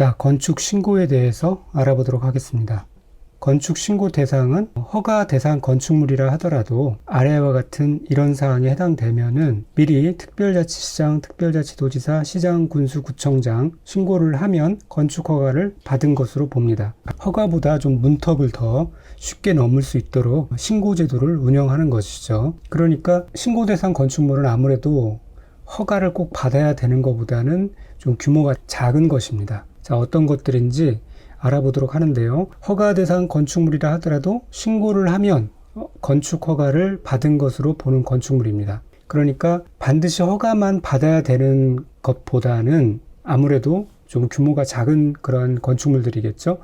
자, 건축 신고에 대해서 알아보도록 하겠습니다. 건축 신고 대상은 허가 대상 건축물이라 하더라도 아래와 같은 이런 사항에 해당되면은 미리 특별자치시장, 특별자치도지사, 시장, 군수, 구청장 신고를 하면 건축 허가를 받은 것으로 봅니다. 허가보다 좀 문턱을 더 쉽게 넘을 수 있도록 신고 제도를 운영하는 것이죠. 그러니까 신고 대상 건축물은 아무래도 허가를 꼭 받아야 되는 것보다는 좀 규모가 작은 것입니다. 자, 어떤 것들인지 알아보도록 하는데요. 허가 대상 건축물이라 하더라도 신고를 하면 건축 허가를 받은 것으로 보는 건축물입니다. 그러니까 반드시 허가만 받아야 되는 것보다는 아무래도 좀 규모가 작은 그런 건축물들이겠죠.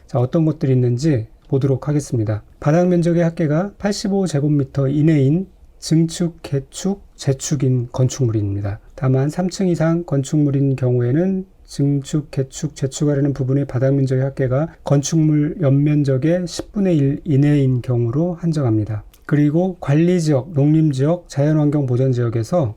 자, 어떤 것들이 있는지 보도록 하겠습니다. 바닥 면적의 합계가 85제곱미터 이내인 증축, 개축, 재축인 건축물입니다. 다만 3층 이상 건축물인 경우에는 증축, 개축, 재축하려는 부분의 바닥 면적의 합계가 건축물 연면적의 10분의 1 이내인 경우로 한정합니다. 그리고 관리지역, 농림지역, 자연환경보전지역에서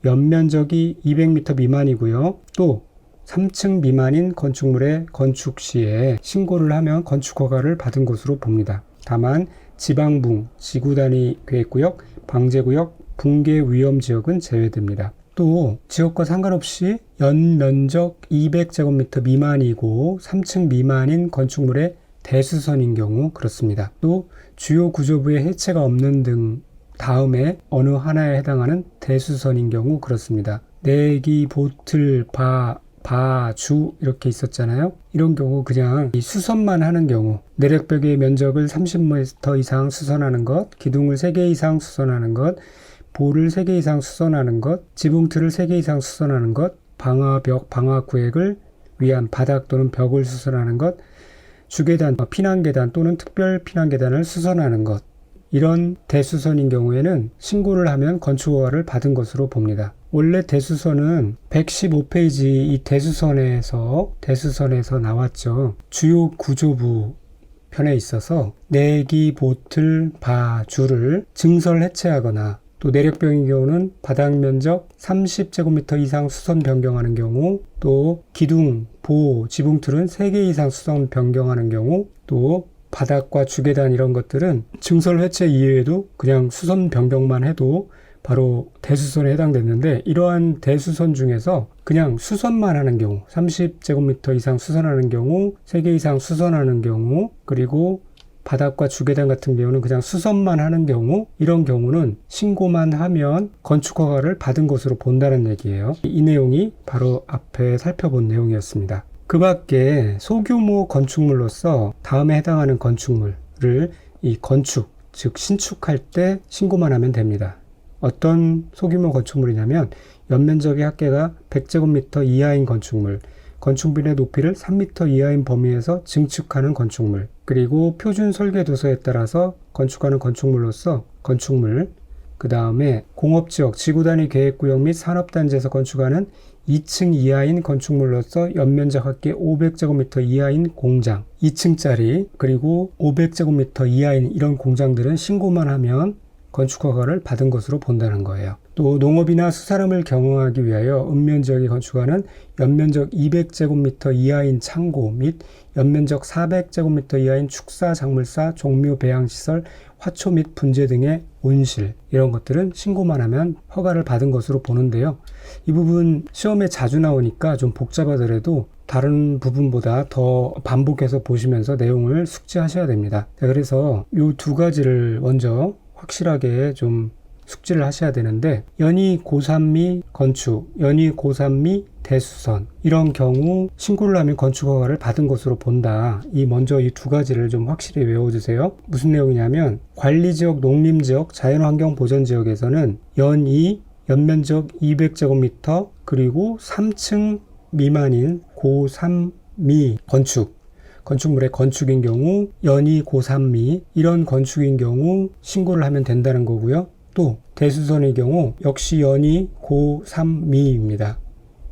연면적이 200m 미만이고요. 또 3층 미만인 건축물의 건축 시에 신고를 하면 건축 허가를 받은 것으로 봅니다. 다만 지방붕, 지구단위 계획구역, 방제구역, 붕괴 위험지역은 제외됩니다. 또 지역과 상관없이 연면적 200제곱미터 미만이고 3층 미만인 건축물의 대수선인 경우 그렇습니다. 또 주요 구조부의 해체가 없는 등 다음에 어느 하나에 해당하는 대수선인 경우 그렇습니다. 내기, 보틀, 주 이렇게 있었잖아요. 이런 경우 그냥 이 수선만 하는 경우 내력벽의 면적을 30m 이상 수선하는 것, 기둥을 3개 이상 수선하는 것, 볼을 3개 이상 수선하는 것, 지붕틀을 3개 이상 수선하는 것, 방화벽, 방화구획을 위한 바닥 또는 벽을 수선하는 것, 주계단, 피난계단 또는 특별 피난계단을 수선하는 것, 이런 대수선인 경우에는 신고를 하면 건축허가를 받은 것으로 봅니다. 원래 대수선은 115페이지 이 대수선에서 나왔죠. 주요 구조부 편에 있어서 내기, 보틀, 주를 증설 해체하거나 또 내력벽인 경우는 바닥 면적 30제곱미터 이상 수선 변경하는 경우, 또 기둥, 지붕틀은 3개 이상 수선 변경하는 경우, 또 바닥과 주계단 이런 것들은 증설 해체 이외에도 그냥 수선 변경만 해도 바로 대수선에 해당됐는데, 이러한 대수선 중에서 그냥 수선만 하는 경우, 30제곱미터 이상 수선하는 경우, 3개 이상 수선하는 경우, 그리고 바닥과 주계단 같은 경우는 그냥 수선만 하는 경우, 이런 경우는 신고만 하면 건축허가를 받은 것으로 본다는 얘기예요. 이 내용이 바로 앞에 살펴본 내용이었습니다. 그 밖에 소규모 건축물로서 다음에 해당하는 건축물을 이 건축, 즉 신축할 때 신고만 하면 됩니다. 어떤 소규모 건축물이냐면 연면적의 합계가 100제곱미터 이하인 건축물, 건축물의 높이를 3m 이하인 범위에서 증축하는 건축물, 그리고 표준 설계 도서에 따라서 건축하는 건축물로서 건축물, 그 다음에 공업지역, 지구단위 계획구역 및 산업단지에서 건축하는 2층 이하인 건축물로서 연면적 합계 500제곱미터 이하인 공장, 2층짜리, 그리고 500제곱미터 이하인 이런 공장들은 신고만 하면 건축허가를 받은 것으로 본다는 거예요. 또 농업이나 수사람을 경영하기 위하여 읍면지역에 건축하는 연면적 200제곱미터 이하인 창고 및 연면적 400제곱미터 이하인 축사, 작물사, 종묘, 배양시설, 화초 및 분재 등의 온실, 이런 것들은 신고만 하면 허가를 받은 것으로 보는데요. 이 부분 시험에 자주 나오니까 좀 복잡하더라도 다른 부분보다 더 반복해서 보시면서 내용을 숙지하셔야 됩니다. 그래서 이 두 가지를 먼저 확실하게 좀 숙지를 하셔야 되는데, 연이 고3미 건축, 연이 고3미 대수선, 이런 경우 신고를 하면 건축허가를 받은 것으로 본다. 먼저 이 두 가지를 좀 확실히 외워주세요. 무슨 내용이냐면 관리지역, 농림지역, 자연환경보전지역에서는 연이 연면적 200제곱미터 그리고 3층 미만인 고3미 건축물의 건축인 경우 연이 고3미, 이런 건축인 경우 신고를 하면 된다는 거고요. 또 대수선의 경우 역시 연이 고3미입니다.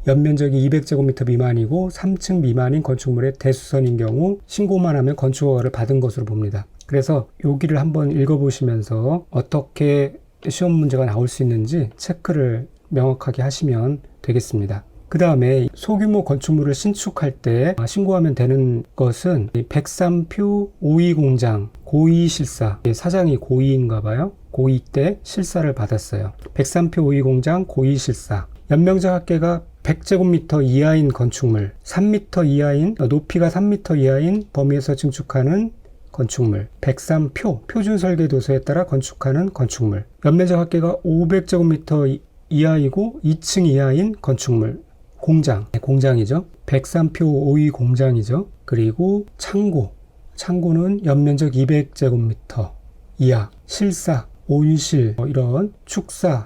연면적이 200제곱미터 미만이고 3층 미만인 건축물의 대수선인 경우 신고만 하면 건축허가를 받은 것으로 봅니다. 그래서 여기를 한번 읽어보시면서 어떻게 시험 문제가 나올 수 있는지 체크를 명확하게 하시면 되겠습니다. 그 다음에 소규모 건축물을 신축할 때 신고하면 되는 것은 백삼표 오이공장 고이실사, 사장이 고이인가 봐요. 고이 때 실사를 받았어요. 백삼표 오이공장 고이실사, 연면적 합계가 100제곱미터 이하인 건축물, 3m 이하인, 높이가 3m 이하인 범위에서 증축하는 건축물, 103표, 표준설계도서에 따라 건축하는 건축물, 연면적 합계가 500제곱미터 이하이고 2층 이하인 건축물, 공장, 공장이죠. 103표 오이 공장이죠. 그리고 창고는 연면적 200제곱미터 이하, 실사, 온실, 이런 축사,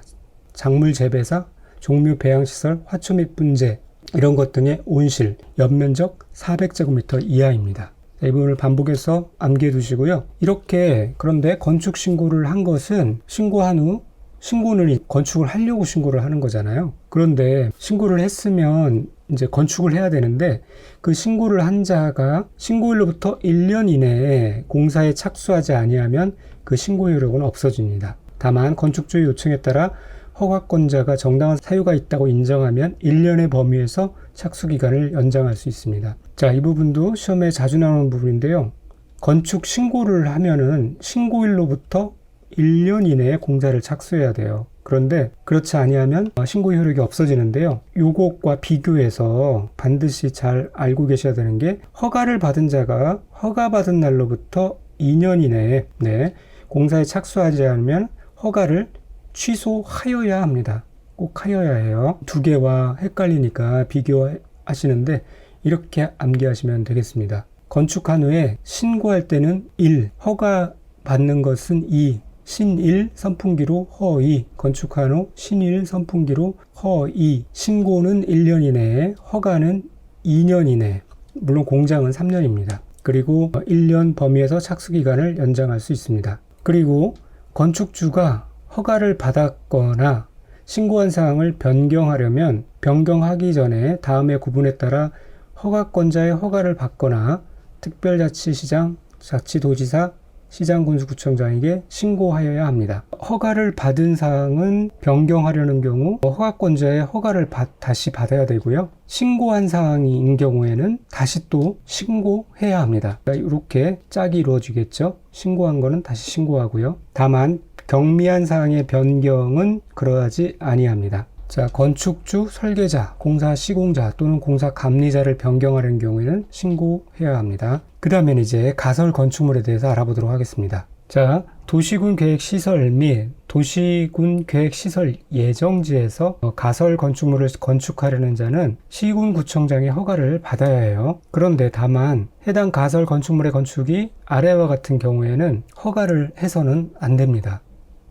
작물 재배사, 종묘 배양시설, 화초 및 분재 이런 것 등의 온실, 연면적 400제곱미터 이하입니다. 이 부분을 반복해서 암기해 두시고요. 이렇게 그런데 건축 신고를 한 것은 신고한 후 신고는 건축을 하려고 신고를 하는 거잖아요. 그런데 신고를 했으면 이제 건축을 해야 되는데 그 신고를 한 자가 신고일로부터 1년 이내에 공사에 착수하지 아니하면 그 신고 효력은 없어집니다. 다만 건축주의 요청에 따라 허가권자가 정당한 사유가 있다고 인정하면 1년의 범위에서 착수기간을 연장할 수 있습니다. 자, 이 부분도 시험에 자주 나오는 부분인데요. 건축 신고를 하면은 신고일로부터 1년 이내에 공사를 착수해야 돼요. 그런데 그렇지 아니하면 신고 효력이 없어지는데요. 요것과 비교해서 반드시 잘 알고 계셔야 되는 게 허가를 받은 자가 허가받은 날로부터 2년 이내에 공사에 착수하지 않으면 허가를 취소하여야 합니다. 꼭 하여야 해요. 두 개와 헷갈리니까 비교하시는데 이렇게 암기하시면 되겠습니다. 건축한 후에 신고할 때는 1, 허가 받는 것은 2, 신일 선풍기로 허2, 건축한 후 신일 선풍기로 허2, 신고는 1년 이내에, 허가는 2년 이내, 물론 공장은 3년입니다. 그리고 1년 범위에서 착수기간을 연장할 수 있습니다. 그리고 건축주가 허가를 받았거나 신고한 사항을 변경하려면 변경하기 전에 다음의 구분에 따라 허가권자의 허가를 받거나 특별자치시장, 자치도지사, 시장군수구청장에게 신고하여야 합니다. 허가를 받은 사항은 변경하려는 경우 허가권자의 허가를 다시 받아야 되고요. 신고한 사항인 경우에는 다시 또 신고해야 합니다. 이렇게 짝이 이루어지겠죠. 신고한 거는 다시 신고하고요. 다만 경미한 사항의 변경은 그러하지 아니합니다. 자, 건축주, 설계자, 공사 시공자 또는 공사 감리자를 변경하려는 경우에는 신고해야 합니다. 그 다음엔 이제 가설 건축물에 대해서 알아보도록 하겠습니다. 자, 도시군 계획시설 및 도시군 계획시설 예정지에서 가설 건축물을 건축하려는 자는 시군구청장의 허가를 받아야 해요. 그런데 다만 해당 가설 건축물의 건축이 아래와 같은 경우에는 허가를 해서는 안 됩니다.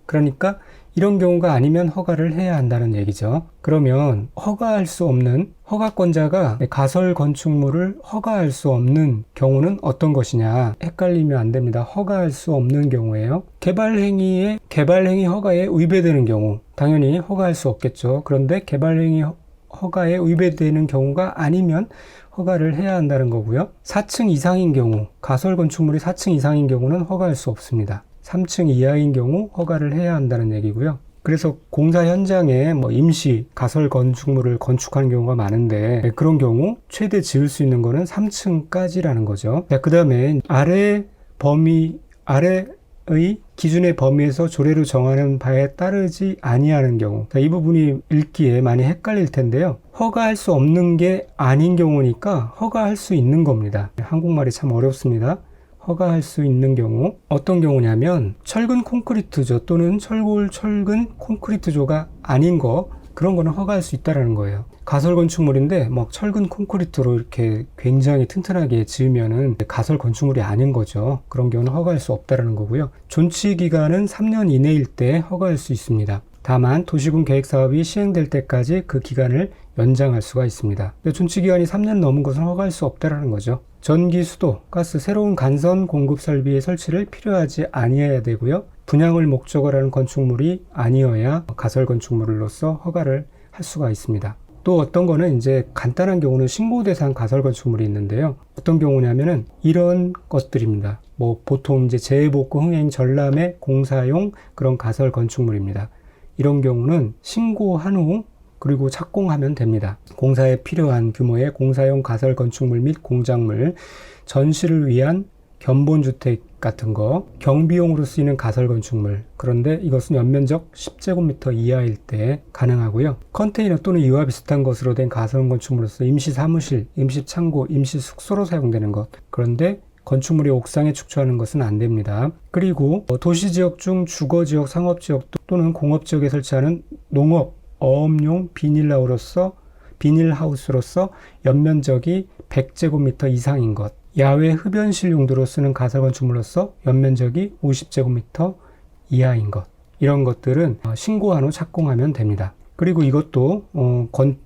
그러니까 이런 경우가 아니면 허가를 해야 한다는 얘기죠. 그러면 허가할 수 없는, 허가권자가 가설 건축물을 허가할 수 없는 경우는 어떤 것이냐? 헷갈리면 안 됩니다. 허가할 수 없는 경우예요. 개발행위 허가에 위배되는 경우 당연히 허가할 수 없겠죠. 그런데 개발행위 허가에 위배되는 경우가 아니면 허가를 해야 한다는 거고요. 4층 이상인 경우, 가설 건축물이 4층 이상인 경우는 허가할 수 없습니다. 3층 이하인 경우 허가를 해야 한다는 얘기고요. 그래서 공사 현장에 임시 가설 건축물을 건축하는 경우가 많은데 그런 경우 최대 지을 수 있는 거는 3층까지라는 거죠. 그 다음에 아래의 기준의 범위에서 조례로 정하는 바에 따르지 아니하는 경우, 이 부분이 읽기에 많이 헷갈릴 텐데요. 허가할 수 없는 게 아닌 경우니까 허가할 수 있는 겁니다. 한국말이 참 어렵습니다. 허가할 수 있는 경우 어떤 경우냐면 철근 콘크리트조 또는 철근 콘크리트조가 아닌 거, 그런 거는 허가할 수 있다는 거예요. 가설 건축물인데 철근 콘크리트로 이렇게 굉장히 튼튼하게 지으면은 가설 건축물이 아닌 거죠. 그런 경우는 허가할 수 없다는 거고요. 존치 기간은 3년 이내일 때 허가할 수 있습니다. 다만 도시군 계획사업이 시행될 때까지 그 기간을 연장할 수가 있습니다. 존치 기간이 3년 넘은 것은 허가할 수 없다는 거죠. 전기, 수도, 가스, 새로운 간선 공급 설비의 설치를 필요하지 아니해야 되고요. 분양을 목적으로 하는 건축물이 아니어야 가설 건축물로서 허가를 할 수가 있습니다. 또 어떤 거는 이제 간단한 경우는 신고 대상 가설 건축물이 있는데요. 어떤 경우냐면은 이런 것들입니다. 보통 이제 재해복구 흥행 전람회 공사용 그런 가설 건축물입니다. 이런 경우는 신고한 후 그리고 착공하면 됩니다. 공사에 필요한 규모의 공사용 가설 건축물 및 공작물, 전시를 위한 견본주택 같은 거, 경비용으로 쓰이는 가설 건축물, 그런데 이것은 연면적 10제곱미터 이하일 때 가능하고요. 컨테이너 또는 이와 비슷한 것으로 된 가설 건축물로서 임시 사무실, 임시 창고, 임시 숙소로 사용되는 것, 그런데 건축물이 옥상에 축조하는 것은 안 됩니다. 그리고 도시지역 중 주거지역, 상업지역 또는 공업지역에 설치하는 농업, 어업용 비닐하우스로서 연면적이 100제곱미터 이상인 것, 야외 흡연실 용도로 쓰는 가설 건축물로서 연면적이 50제곱미터 이하인 것, 이런 것들은 신고한 후 착공하면 됩니다. 그리고 이것도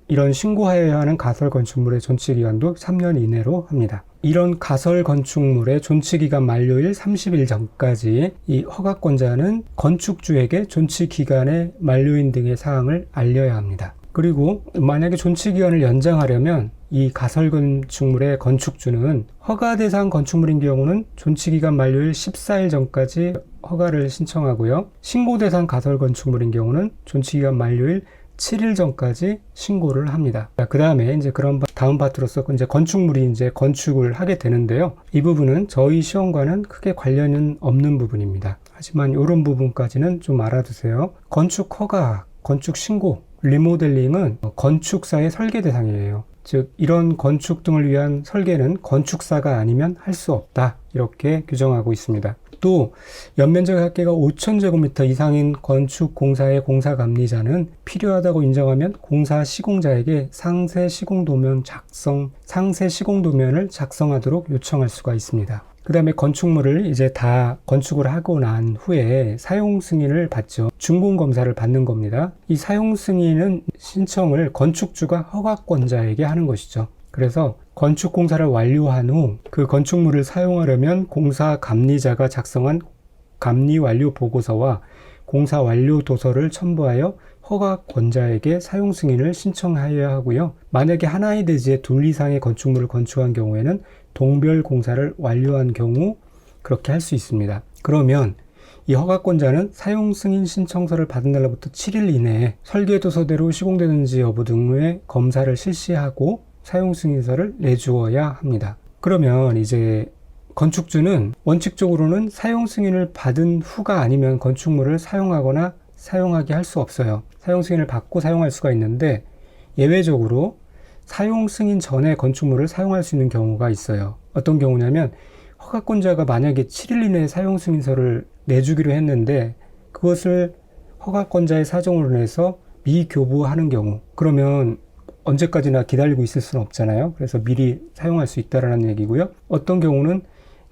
이런 신고하여야 하는 가설 건축물의 존치기간도 3년 이내로 합니다. 이런 가설 건축물의 존치기간 만료일 30일 전까지 이 허가권자는 건축주에게 존치기간의 만료인 등의 사항을 알려야 합니다. 그리고 만약에 존치기간을 연장하려면 이 가설 건축물의 건축주는 허가 대상 건축물인 경우는 존치기간 만료일 14일 전까지 허가를 신청하고요. 신고 대상 가설 건축물인 경우는 존치기간 만료일 7일 전까지 신고를 합니다. 그 다음에 이제 그런 다음 파트로서 이제 건축물이 이제 건축을 하게 되는데요. 이 부분은 저희 시험과는 크게 관련은 없는 부분입니다. 하지만 이런 부분까지는 좀 알아두세요. 건축 허가, 건축 신고, 리모델링은 건축사의 설계 대상이에요. 즉 이런 건축 등을 위한 설계는 건축사가 아니면 할 수 없다, 이렇게 규정하고 있습니다. 또 연면적 합계가 5,000제곱미터 이상인 건축 공사의 공사감리자는 필요하다고 인정하면 공사 시공자에게 상세 시공도면을 작성하도록 요청할 수가 있습니다. 그 다음에 건축물을 이제 다 건축을 하고 난 후에 사용 승인을 받죠. 준공 검사를 받는 겁니다. 이 사용 승인은 신청을 건축주가 허가권자에게 하는 것이죠. 그래서 건축 공사를 완료한 후 그 건축물을 사용하려면 공사 감리자가 작성한 감리 완료 보고서와 공사 완료 도서를 첨부하여 허가권자에게 사용 승인을 신청하여야 하고요. 만약에 하나의 대지에 둘 이상의 건축물을 건축한 경우에는 동별 공사를 완료한 경우 그렇게 할 수 있습니다. 그러면 이 허가권자는 사용 승인 신청서를 받은 날로부터 7일 이내에 설계도서대로 시공되는지 여부 등의 검사를 실시하고 사용 승인서를 내주어야 합니다. 그러면 이제 건축주는 원칙적으로는 사용 승인을 받은 후가 아니면 건축물을 사용하거나 사용하게 할 수 없어요. 사용 승인을 받고 사용할 수가 있는데 예외적으로 사용 승인 전에 건축물을 사용할 수 있는 경우가 있어요. 어떤 경우냐면 허가권자가 만약에 7일 이내에 사용 승인서를 내주기로 했는데 그것을 허가권자의 사정으로 인해서 미교부하는 경우, 그러면 언제까지나 기다리고 있을 수는 없잖아요. 그래서 미리 사용할 수 있다라는 얘기고요. 어떤 경우는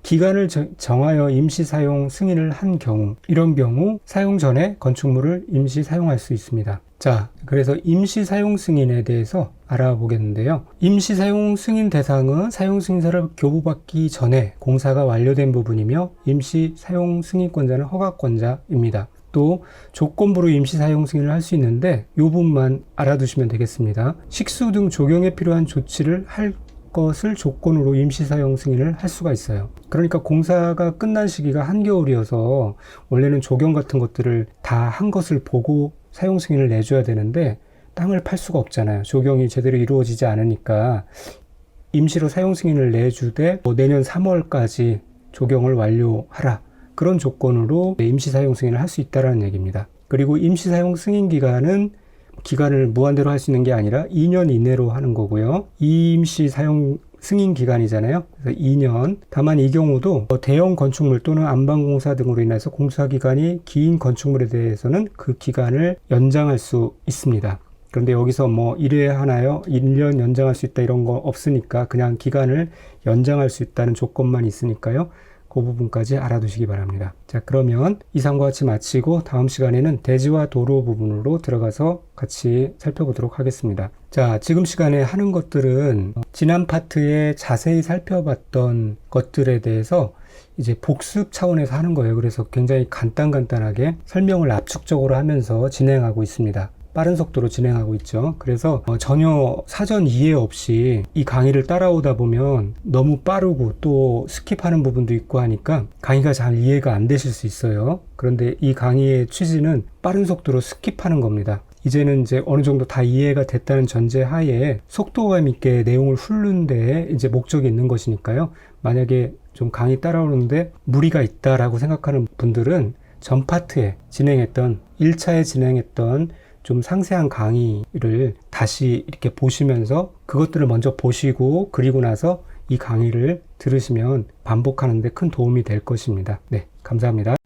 기간을 정하여 임시 사용 승인을 한 경우, 이런 경우 사용 전에 건축물을 임시 사용할 수 있습니다. 자, 그래서 임시 사용 승인에 대해서 알아보겠는데요. 임시 사용 승인 대상은 사용 승인서를 교부받기 전에 공사가 완료된 부분이며 임시 사용 승인권자는 허가권자입니다. 또 조건부로 임시 사용 승인을 할 수 있는데 이 부분만 알아두시면 되겠습니다. 식수 등 조경에 필요한 조치를 할 것을 조건으로 임시 사용 승인을 할 수가 있어요. 그러니까 공사가 끝난 시기가 한겨울이어서 원래는 조경 같은 것들을 다 한 것을 보고 사용 승인을 내줘야 되는데 땅을 팔 수가 없잖아요. 조경이 제대로 이루어지지 않으니까 임시로 사용 승인을 내주되 내년 3월까지 조경을 완료하라, 그런 조건으로 임시 사용 승인을 할 수 있다는 얘기입니다. 그리고 임시 사용 승인 기간을 무한대로 할 수 있는 게 아니라 2년 이내로 하는 거고요. 임시 사용 승인 기간이잖아요. 그래서 2년. 다만 이 경우도 대형 건축물 또는 안방공사 등으로 인해서 공사 기간이 긴 건축물에 대해서는 그 기간을 연장할 수 있습니다. 그런데 여기서 뭐 1회 하나요? 1년 연장할 수 있다 이런 거 없으니까 그냥 기간을 연장할 수 있다는 조건만 있으니까요. 그 부분까지 알아두시기 바랍니다. 자, 그러면 이상과 같이 마치고 다음 시간에는 대지와 도로 부분으로 들어가서 같이 살펴보도록 하겠습니다. 자, 지금 시간에 하는 것들은 지난 파트에 자세히 살펴봤던 것들에 대해서 이제 복습 차원에서 하는 거예요. 그래서 굉장히 간단하게 설명을 압축적으로 하면서 진행하고 있습니다. 빠른 속도로 진행하고 있죠. 그래서 전혀 사전 이해 없이 이 강의를 따라오다 보면 너무 빠르고 또 스킵하는 부분도 있고 하니까 강의가 잘 이해가 안 되실 수 있어요. 그런데 이 강의의 취지는 빠른 속도로 스킵하는 겁니다. 이제는 이제 어느 정도 다 이해가 됐다는 전제 하에 속도감 있게 내용을 훑는 데 이제 목적이 있는 것이니까요. 만약에 좀 강의 따라오는데 무리가 있다라고 생각하는 분들은 전 파트에 진행했던 1차에 진행했던 좀 상세한 강의를 다시 이렇게 보시면서 그것들을 먼저 보시고 그리고 나서 이 강의를 들으시면 반복하는 데 큰 도움이 될 것입니다. 네, 감사합니다.